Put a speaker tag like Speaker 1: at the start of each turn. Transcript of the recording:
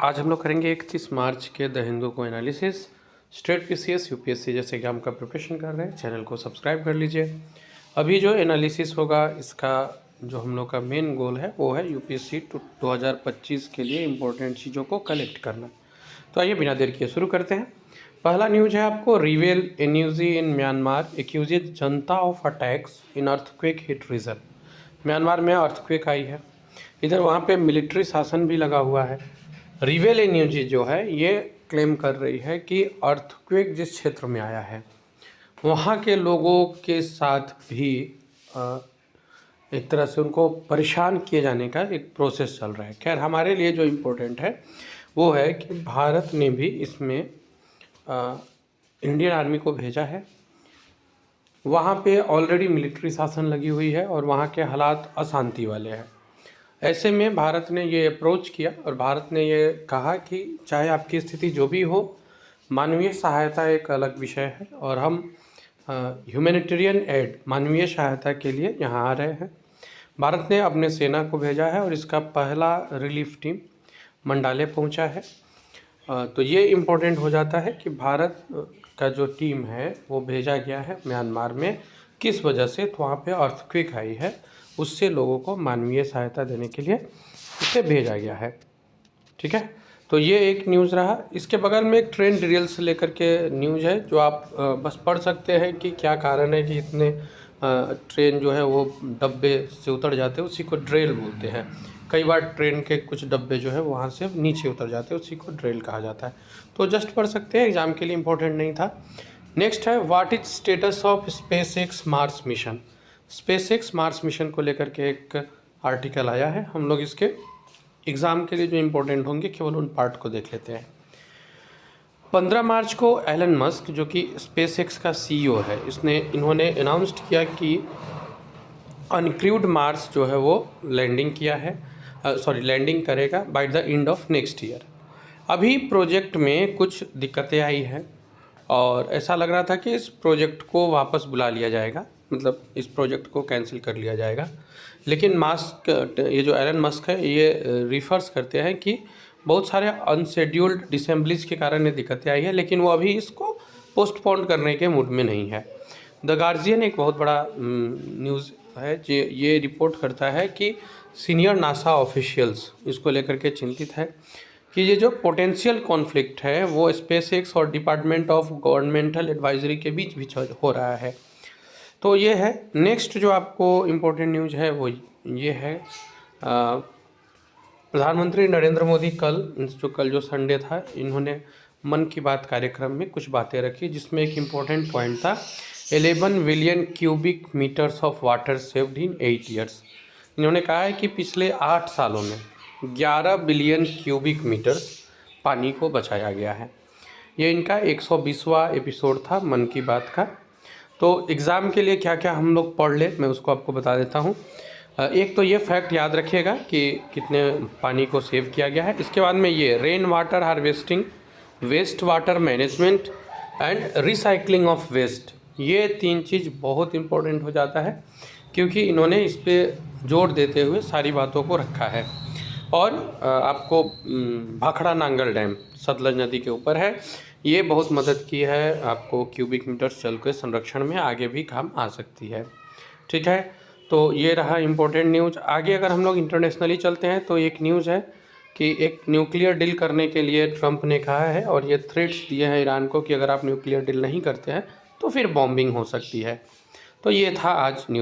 Speaker 1: आज हम लोग करेंगे 31 मार्च के द हिंदू को एनालिसिस। स्टेट पीसीएस यूपीएससी जैसे एग्जाम का प्रिपरेशन कर रहे हैं, चैनल को सब्सक्राइब कर लीजिए। अभी जो एनालिसिस होगा इसका जो हम लोग का मेन गोल है वो है यूपीएससी 2025 के लिए इम्पोर्टेंट चीज़ों को कलेक्ट करना। तो आइए बिना देर किए शुरू करते हैं। पहला न्यूज है आपको, रिवेल एनयूजी इन Myanmar accuses junta of attacks in earthquake hit region. Myanmar में अर्थक्वेक आई है, इधर वहाँ पे मिलिट्री शासन भी लगा हुआ है। रिवेल एनयूजी जो है ये क्लेम कर रही है कि अर्थक्वेक जिस क्षेत्र में आया है वहाँ के लोगों के साथ भी एक तरह से उनको परेशान किए जाने का एक प्रोसेस चल रहा है। खैर, हमारे लिए जो इम्पोर्टेंट है वो है कि भारत ने भी इसमें इंडियन आर्मी को भेजा है। वहाँ पे ऑलरेडी मिलिट्री शासन लगी हुई है और वहाँ के हालात अशांति वाले हैं। ऐसे में भारत ने ये अप्रोच किया और भारत ने ये कहा कि चाहे आपकी स्थिति जो भी हो, मानवीय सहायता एक अलग विषय है और हम ह्यूमैनिटेरियन एड मानवीय सहायता के लिए यहाँ आ रहे हैं। भारत ने अपने सेना को भेजा है और इसका पहला रिलीफ टीम मंडाले पहुँचा है। तो ये इम्पोर्टेंट हो जाता है कि भारत का जो टीम है वो भेजा गया है म्यांमार में, किस वजह से, तो वहाँ पे अर्थक्वेक आई है, उससे लोगों को मानवीय सहायता देने के लिए इसे भेजा गया है। ठीक है, तो ये एक न्यूज़ रहा। इसके बगल में एक ट्रेन डिटेल से लेकर के न्यूज़ है जो आप बस पढ़ सकते हैं कि क्या कारण है कि इतने ट्रेन जो है वो डब्बे से उतर जाते हैं, उसी को ड्रेल बोलते हैं। कई बार ट्रेन के कुछ डब्बे जो है वहाँ से नीचे उतर जाते हैं, उसी को ड्रेल कहा जाता है। तो जस्ट पढ़ सकते हैं, एग्जाम के लिए इम्पोर्टेंट नहीं था। नेक्स्ट है, what is status of SpaceX Mars mission. SpaceX Mars mission को लेकर के एक आर्टिकल आया है। हम लोग इसके एग्ज़ाम के लिए जो इम्पोर्टेंट होंगे केवल उन पार्ट को देख लेते हैं। 15 मार्च को एलन मस्क जो कि स्पेसएक्स का सीईओ है, इन्होंने अनाउंस्ड किया कि अनक्रूड मार्स जो है वो लैंडिंग किया है, लैंडिंग करेगा by the end of next year. अभी प्रोजेक्ट में कुछ दिक्कतें आई हैं और ऐसा लग रहा था कि इस प्रोजेक्ट को वापस बुला लिया जाएगा, मतलब इस प्रोजेक्ट को कैंसिल कर लिया जाएगा। लेकिन ये जो एलन मस्क है ये रिफर्स करते हैं कि बहुत सारे अनशेड्यूल्ड डिसेंबलीज के कारण ये दिक्कतें आई है, लेकिन वो अभी इसको पोस्टपोन करने के मूड में नहीं है। द गार्जियन एक बहुत बड़ा न्यूज़ है जो ये रिपोर्ट करता है कि सीनियर नासा ऑफिशियल्स इसको लेकर के चिंतित है कि ये जो पोटेंशियल कॉन्फ्लिक्ट है वो स्पेसएक्स और डिपार्टमेंट ऑफ गवर्नमेंटल एडवाइजरी के बीच हो रहा है। तो ये है। नेक्स्ट जो आपको इम्पोर्टेंट न्यूज़ है वो ये है, प्रधानमंत्री नरेंद्र मोदी कल जो संडे था, इन्होंने मन की बात कार्यक्रम में कुछ बातें रखी जिसमें एक इम्पोर्टेंट पॉइंट था 11 billion cubic metres of water saved in 8 years. इन्होंने कहा है कि पिछले 8 सालों में 11 बिलियन क्यूबिक मीटर्स पानी को बचाया गया है। ये इनका 120वां एपिसोड था मन की बात का। तो एग्ज़ाम के लिए क्या क्या हम लोग पढ़ ले, मैं उसको आपको बता देता हूँ। एक तो ये फैक्ट याद रखिएगा कि कितने पानी को सेव किया गया है। इसके बाद में ये rain water harvesting, waste water management and recycling of waste, ये 3 चीज़ बहुत इम्पोर्टेंट हो जाता है क्योंकि इन्होंने इस पर जोर देते हुए सारी बातों को रखा है। और आपको भाखड़ा नांगल डैम सतलज नदी के ऊपर है, ये बहुत मदद की है आपको क्यूबिक मीटर्स जल के संरक्षण में, आगे भी काम आ सकती है। ठीक है, तो ये रहा इम्पोर्टेंट न्यूज़। आगे अगर हम लोग इंटरनेशनली चलते हैं तो एक न्यूज़ है कि एक न्यूक्लियर डील करने के लिए ट्रंप ने कहा है और ये थ्रेट्स दिए हैं ईरान को कि अगर आप न्यूक्लियर डील नहीं करते हैं तो फिर बॉम्बिंग हो सकती है। तो ये था आज न्यूज़।